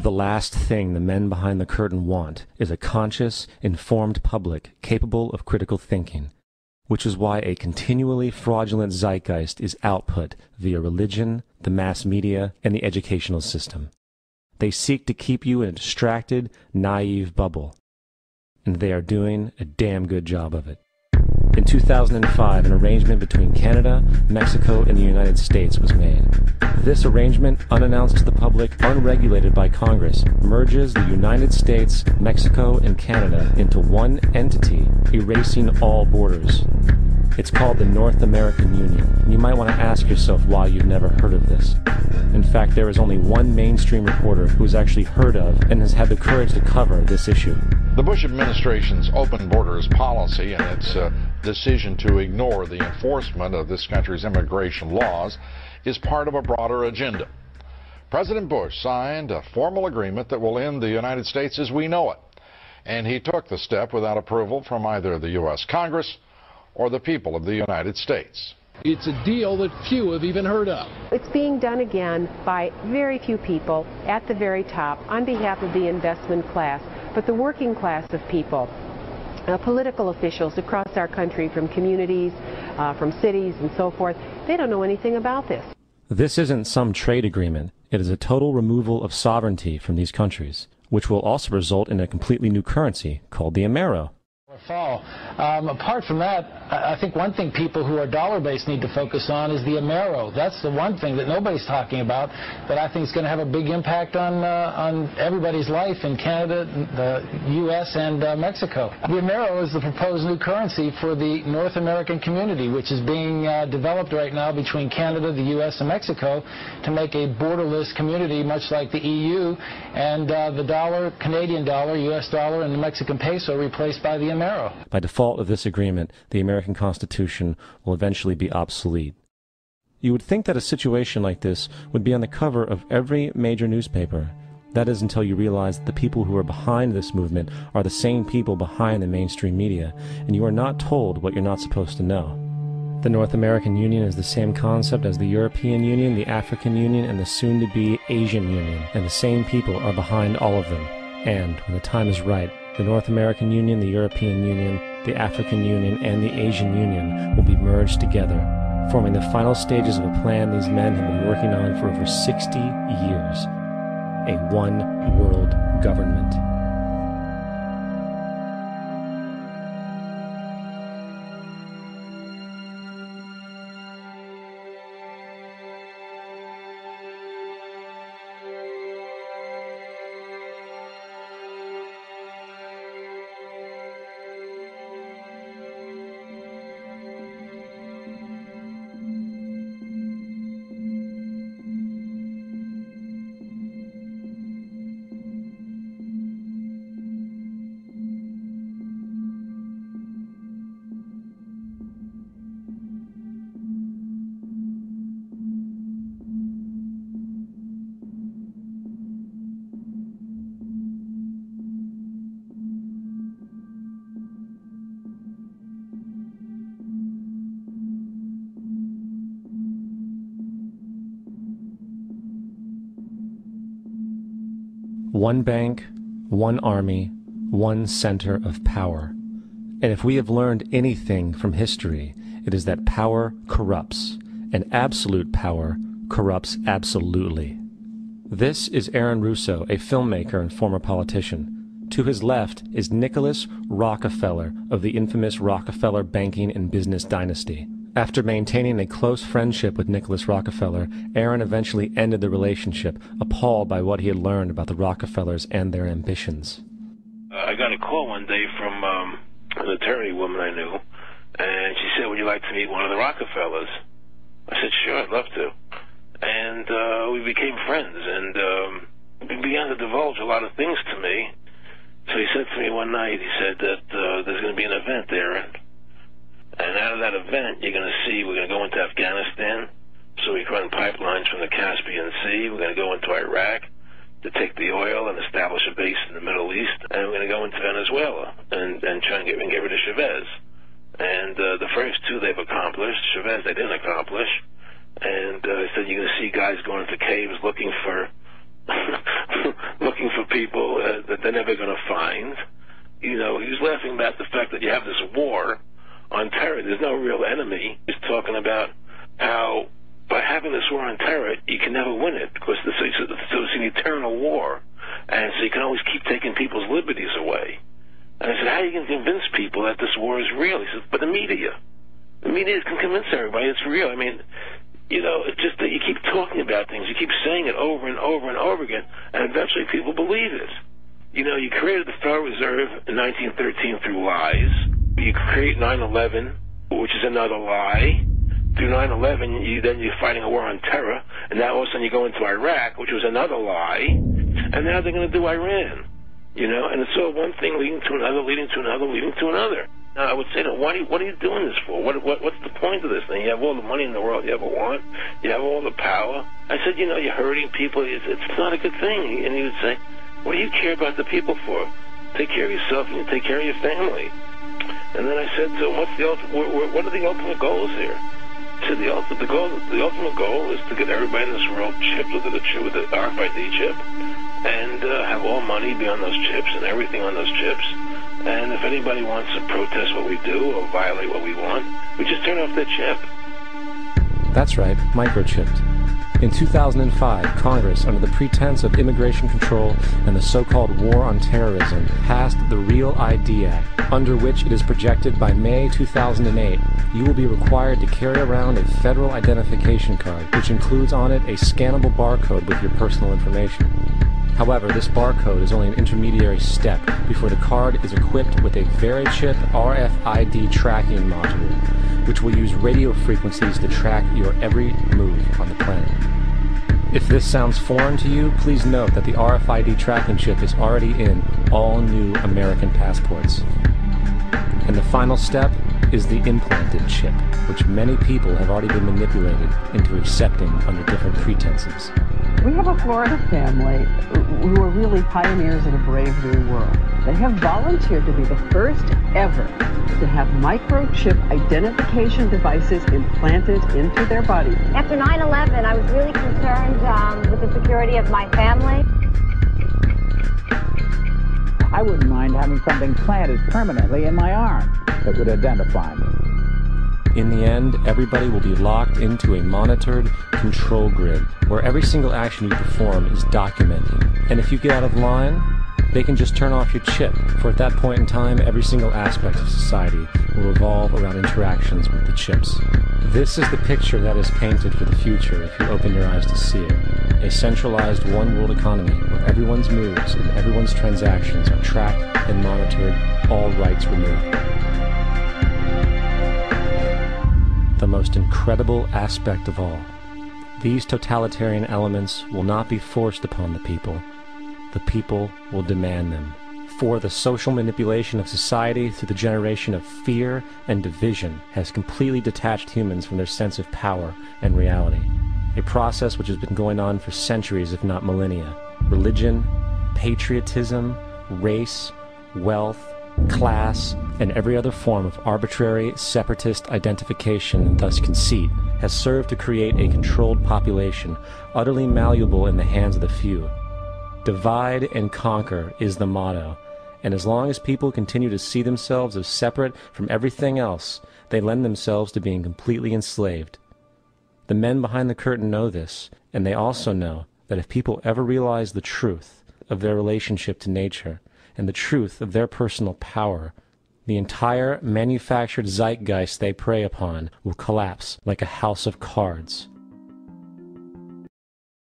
The last thing the men behind the curtain want is a conscious, informed public capable of critical thinking, which is why a continually fraudulent zeitgeist is output via religion, the mass media, and the educational system. They seek to keep you in a distracted, naive bubble, and they are doing a damn good job of it. In 2005, an arrangement between Canada, Mexico, and the United States was made. This arrangement, unannounced to the public, unregulated by Congress, merges the United States, Mexico, and Canada into one entity, erasing all borders. It's called the North American Union, and you might want to ask yourself why you've never heard of this. In fact, there is only one mainstream reporter who has actually heard of and has had the courage to cover this issue. The Bush administration's open borders policy and its decision to ignore the enforcement of this country's immigration laws is part of a broader agenda. President Bush signed a formal agreement that will end the United States as we know it, and he took the step without approval from either the U.S. Congress or the people of the United States. It's a deal that few have even heard of. It's being done again by very few people at the very top on behalf of the investment class, but the working class of people, political officials across our country, from communities, from cities and so forth, they don't know anything about this. This isn't some trade agreement. It is a total removal of sovereignty from these countries, which will also result in a completely new currency called the Amero. Fall. Apart from that, I think one thing people who are dollar-based need to focus on is the Amero. That's the one thing that nobody's talking about that I think is going to have a big impact on everybody's life in Canada, the U.S., and Mexico. The Amero is the proposed new currency for the North American community, which is being developed right now between Canada, the U.S., and Mexico to make a borderless community, much like the EU, and the dollar, Canadian dollar, U.S. dollar, and the Mexican peso replaced by the Amero. By default of this agreement, the American Constitution will eventually be obsolete. You would think that a situation like this would be on the cover of every major newspaper. That is until you realize that the people who are behind this movement are the same people behind the mainstream media, and you are not told what you're not supposed to know. The North American Union is the same concept as the European Union, the African Union, and the soon-to-be Asian Union, and the same people are behind all of them. And, when the time is right, the North American Union, the European Union, the African Union, and the Asian Union will be merged together, forming the final stages of a plan these men have been working on for over 60 years. A one-world government. One bank, one army, one center of power. And if we have learned anything from history, it is that power corrupts, and absolute power corrupts absolutely. This is Aaron Russo, a filmmaker and former politician. To his left is Nicholas Rockefeller of the infamous Rockefeller banking and business dynasty. After maintaining a close friendship with Nicholas Rockefeller, Aaron eventually ended the relationship, appalled by what he had learned about the Rockefellers and their ambitions. I got a call one day from an attorney woman I knew, and she said, "Would you like to meet one of the Rockefellers?" I said, "Sure, I'd love to." And we became friends, and he began to divulge a lot of things to me. So he said to me one night, he said that there's going to be an event there, and out of that event, you're going to see, we're going to go into Afghanistan, so we can run pipelines from the Caspian Sea. We're going to go into Iraq to take the oil and establish a base in the Middle East, and we're going to go into Venezuela and try and get rid of Chavez. And the first two they've accomplished. Chavez they didn't accomplish. And he said you're going to see guys going into caves looking for they're never going to find. You know, he was laughing about the fact that you have this war on terror. There's no real enemy. He's talking about how by having this war on terror, you can never win it because so it's an eternal war. And so you can always keep taking people's liberties away. And I said, how are you going to convince people that this war is real? He said, but the media can convince everybody it's real. I mean, you know, it's just that you keep talking about things. You keep saying it over and over and over again, and eventually people believe it. You know, you created the Federal Reserve in 1913 through lies. You create 9/11, which is another lie. Through 9/11, you're fighting a war on terror, and now all of a sudden you go into Iraq, which was another lie, and now they're going to do Iran. You know, and it's all one thing leading to another, leading to another, leading to another. Now, I would say, what are you doing this for? What's the point of this thing? You have all the money in the world you ever want. You have all the power. I said, you know, you're hurting people. It's not a good thing. And he would say, what do you care about the people for? Take care of yourself and you take care of your family. And then I said to him, what are the ultimate goals here? He said, the ultimate goal is to get everybody in this world chipped with the RFID chip, and have all money be on those chips and everything on those chips. And if anybody wants to protest what we do or violate what we want, we just turn off that chip. That's right, microchipped. In 2005, Congress, under the pretense of immigration control and the so-called war on terrorism, passed the Real ID Act, under which it is projected by May 2008, you will be required to carry around a federal identification card, which includes on it a scannable barcode with your personal information. However, this barcode is only an intermediary step before the card is equipped with a VeriChip RFID tracking module, which will use radio frequencies to track your every move on the planet. If this sounds foreign to you, please note that the RFID tracking chip is already in all new American passports. And the final step is the implanted chip, which many people have already been manipulated into accepting under different pretenses. We have a Florida family who are really pioneers of a brave new world. They have volunteered to be the first ever to have microchip identification devices implanted into their body. After 9/11, I was really concerned with the security of my family. I wouldn't mind having something planted permanently in my arm that would identify me. In the end, everybody will be locked into a monitored control grid where every single action you perform is documented. And if you get out of line, they can just turn off your chip, for at that point in time, every single aspect of society will revolve around interactions with the chips. This is the picture that is painted for the future if you open your eyes to see it. A centralized one-world economy where everyone's moves and everyone's transactions are tracked and monitored, all rights removed. The most incredible aspect of all. These totalitarian elements will not be forced upon the people. The people will demand them. For the social manipulation of society through the generation of fear and division has completely detached humans from their sense of power and reality. A process which has been going on for centuries, if not millennia. Religion, patriotism, race, wealth, class, and every other form of arbitrary, separatist identification and thus conceit has served to create a controlled population, utterly malleable in the hands of the few. Divide and conquer is the motto, and as long as people continue to see themselves as separate from everything else, they lend themselves to being completely enslaved. The men behind the curtain know this, and they also know that if people ever realize the truth of their relationship to nature, and the truth of their personal power, the entire manufactured zeitgeist they prey upon will collapse like a house of cards.